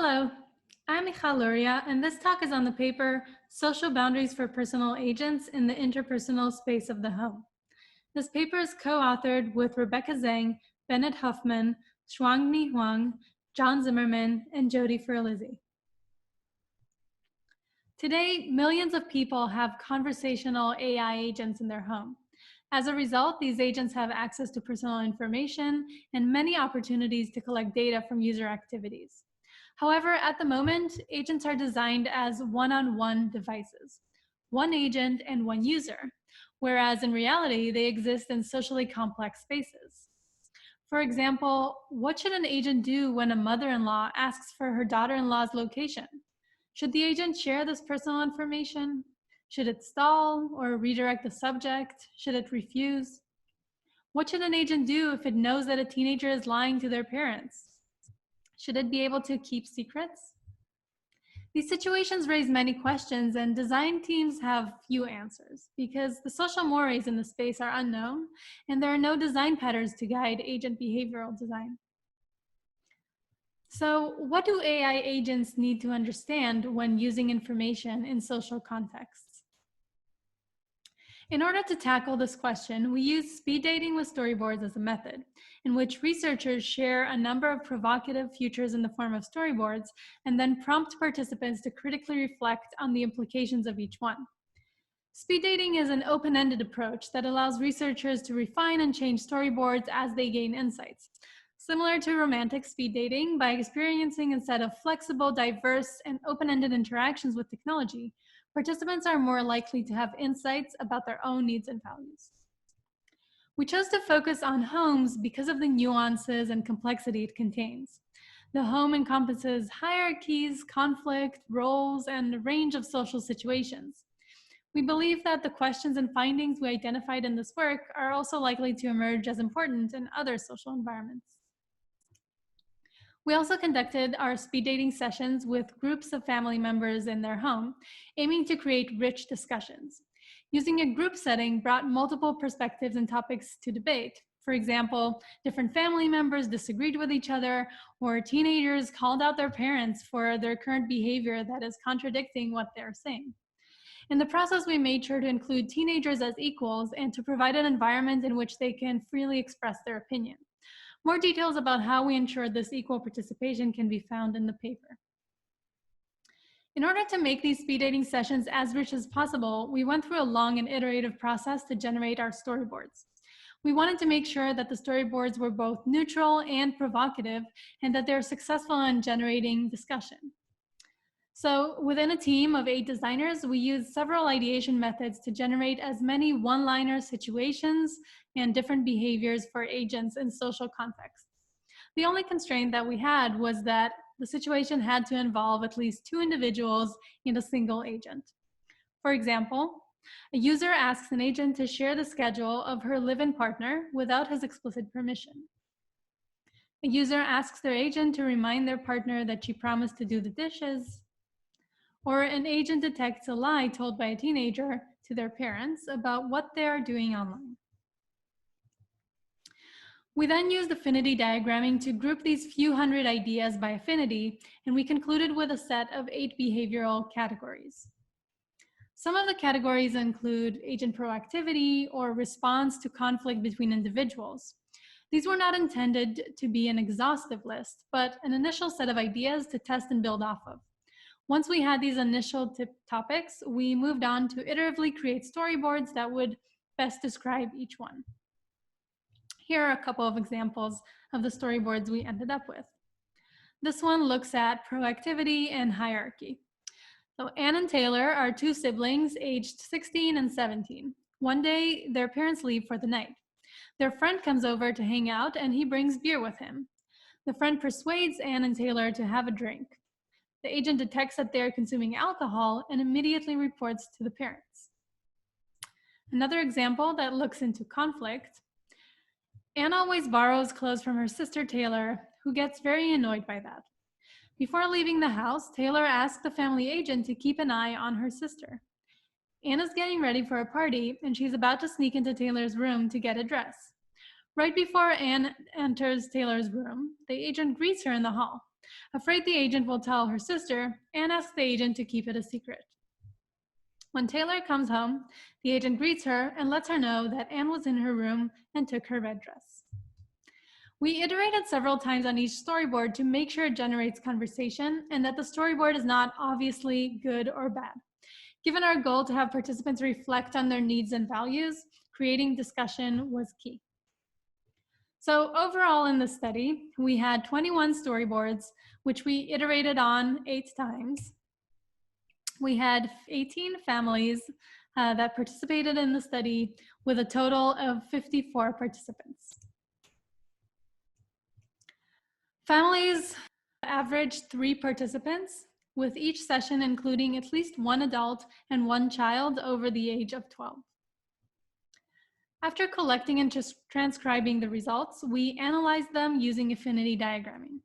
Hello, I'm Michal Luria, and this talk is on the paper Social Boundaries for Personal Agents in the Interpersonal Space of the Home. This paper is co-authored with Rebecca Zhang, Bennett Huffman, Shuangni Huang, John Zimmerman, and Jody Ferlizzi. Today, millions of people have conversational AI agents in their home. As a result, these agents have access to personal information and many opportunities to collect data from user activities. However, at the moment, agents are designed as one-on-one devices, one agent and one user, whereas in reality, they exist in socially complex spaces. For example, what should an agent do when a mother-in-law asks for her daughter-in-law's location? Should the agent share this personal information? Should it stall or redirect the subject? Should it refuse? What should an agent do if it knows that a teenager is lying to their parents? Should it be able to keep secrets? These situations raise many questions, and design teams have few answers because the social mores in the space are unknown, and there are no design patterns to guide agent behavioral design. So, what do AI agents need to understand when using information in social contexts? In order to tackle this question, we use speed dating with storyboards as a method, in which researchers share a number of provocative futures in the form of storyboards and then prompt participants to critically reflect on the implications of each one. Speed dating is an open-ended approach that allows researchers to refine and change storyboards as they gain insights. Similar to romantic speed dating, by experiencing a set of flexible, diverse, and open-ended interactions with technology, participants are more likely to have insights about their own needs and values. We chose to focus on homes because of the nuances and complexity it contains. The home encompasses hierarchies, conflict, roles, and a range of social situations. We believe that the questions and findings we identified in this work are also likely to emerge as important in other social environments. We also conducted our speed dating sessions with groups of family members in their home, aiming to create rich discussions. Using a group setting brought multiple perspectives and topics to debate. For example, different family members disagreed with each other, or teenagers called out their parents for their current behavior that is contradicting what they're saying. In the process, we made sure to include teenagers as equals and to provide an environment in which they can freely express their opinion. More details about how we ensured this equal participation can be found in the paper. In order to make these speed dating sessions as rich as possible, we went through a long and iterative process to generate our storyboards. We wanted to make sure that the storyboards were both neutral and provocative, and that they're successful in generating discussion. So within a team of 8 designers, we used several ideation methods to generate as many one-liner situations and different behaviors for agents in social contexts. The only constraint that we had was that the situation had to involve at least 2 individuals in a single agent. For example, a user asks an agent to share the schedule of her live-in partner without his explicit permission. A user asks their agent to remind their partner that she promised to do the dishes. Or an agent detects a lie told by a teenager to their parents about what they are doing online. We then used affinity diagramming to group these few hundred ideas by affinity, and we concluded with a set of 8 behavioral categories. Some of the categories include agent proactivity or response to conflict between individuals. These were not intended to be an exhaustive list, but an initial set of ideas to test and build off of. Once we had these initial topics, we moved on to iteratively create storyboards that would best describe each one. Here are a couple of examples of the storyboards we ended up with. This one looks at proactivity and hierarchy. So Anne and Taylor are 2 siblings aged 16 and 17. One day, their parents leave for the night. Their friend comes over to hang out and he brings beer with him. The friend persuades Anne and Taylor to have a drink. The agent detects that they are consuming alcohol and immediately reports to the parents. Another example that looks into conflict. Anne always borrows clothes from her sister Taylor, who gets very annoyed by that. Before leaving the house, Taylor asks the family agent to keep an eye on her sister. Anne is getting ready for a party, and she's about to sneak into Taylor's room to get a dress. Right before Anne enters Taylor's room, the agent greets her in the hall. afraid the agent will tell her sister, and asks the agent to keep it a secret. When Taylor comes home, the agent greets her and lets her know that Anne was in her room and took her red dress. We iterated several times on each storyboard to make sure it generates conversation and that the storyboard is not obviously good or bad. Given our goal to have participants reflect on their needs and values, creating discussion was key. So overall in the study, we had 21 storyboards, which we iterated on 8 times. We had 18 families that participated in the study with a total of 54 participants. Families averaged 3 participants, with each session including at least 1 adult and 1 child over the age of 12. After collecting and transcribing the results, we analyzed them using affinity diagramming.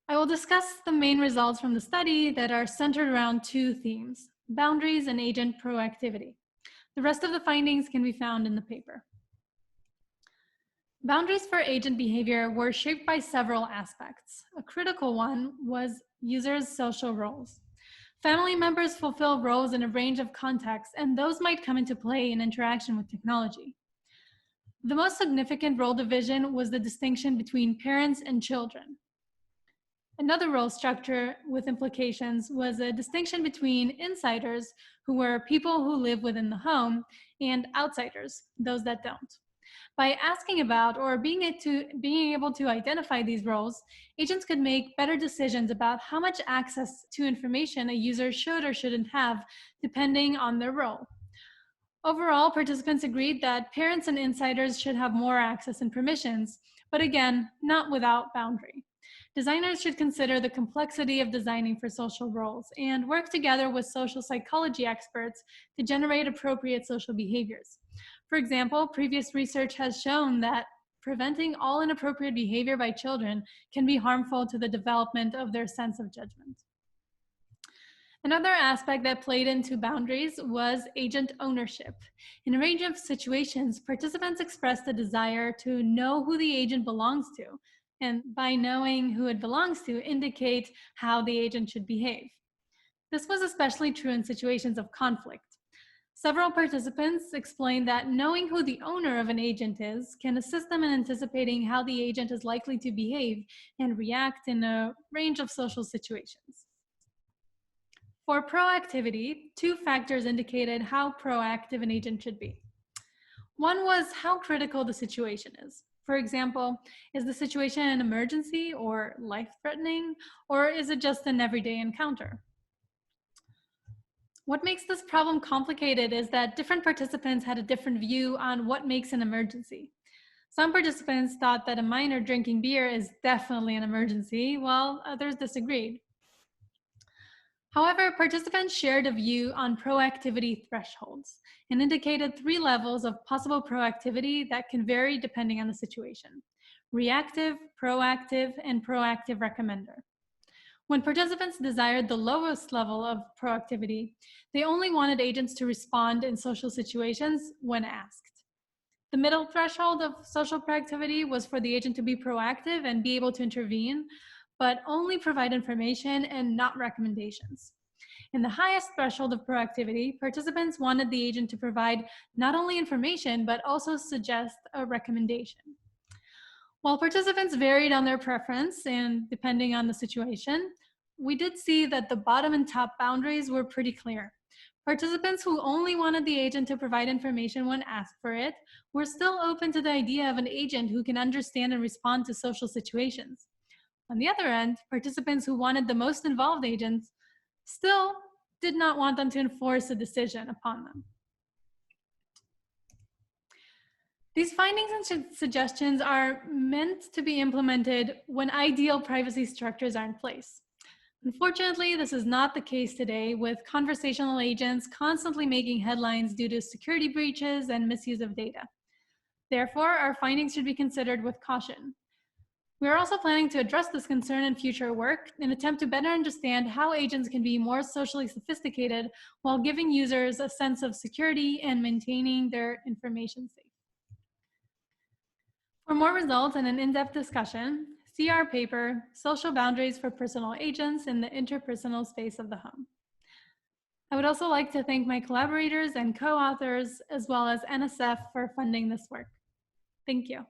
I will discuss the main results from the study that are centered around 2 themes: boundaries and agent proactivity. The rest of the findings can be found in the paper. Boundaries for agent behavior were shaped by several aspects. A critical one was users' social roles. Family members fulfill roles in a range of contexts, and those might come into play in interaction with technology. The most significant role division was the distinction between parents and children. Another role structure with implications was a distinction between insiders, who were people who live within the home, and outsiders, those that don't. By asking about or being able to identify these roles, agents could make better decisions about how much access to information a user should or shouldn't have, depending on their role. Overall, participants agreed that parents and insiders should have more access and permissions, but again, not without boundary. Designers should consider the complexity of designing for social roles and work together with social psychology experts to generate appropriate social behaviors. For example, previous research has shown that preventing all inappropriate behavior by children can be harmful to the development of their sense of judgment. Another aspect that played into boundaries was agent ownership. In a range of situations, participants expressed a desire to know who the agent belongs to, and by knowing who it belongs to, indicate how the agent should behave. This was especially true in situations of conflict. Several participants explained that knowing who the owner of an agent is can assist them in anticipating how the agent is likely to behave and react in a range of social situations. For proactivity, 2 factors indicated how proactive an agent should be. One was how critical the situation is. For example, is the situation an emergency or life-threatening, or is it just an everyday encounter? What makes this problem complicated is that different participants had a different view on what makes an emergency. Some participants thought that a minor drinking beer is definitely an emergency, while others disagreed. However, participants shared a view on proactivity thresholds and indicated 3 levels of possible proactivity that can vary depending on the situation: reactive, proactive, and proactive recommender. When participants desired the lowest level of proactivity, they only wanted agents to respond in social situations when asked. The middle threshold of social proactivity was for the agent to be proactive and be able to intervene, but only provide information and not recommendations. In the highest threshold of proactivity, participants wanted the agent to provide not only information, but also suggest a recommendation. While participants varied on their preference and depending on the situation, we did see that the bottom and top boundaries were pretty clear. Participants who only wanted the agent to provide information when asked for it were still open to the idea of an agent who can understand and respond to social situations. On the other end, participants who wanted the most involved agents still did not want them to enforce a decision upon them. These findings and suggestions are meant to be implemented when ideal privacy structures are in place. Unfortunately, this is not the case today, with conversational agents constantly making headlines due to security breaches and misuse of data. Therefore, our findings should be considered with caution. We are also planning to address this concern in future work in an attempt to better understand how agents can be more socially sophisticated while giving users a sense of security and maintaining their information safe. For more results and an in-depth discussion, See our paper, Social Boundaries for Personal Agents in the Interpersonal Space of the Home. I would also like to thank my collaborators and co-authors, as well as NSF for funding this work. Thank you.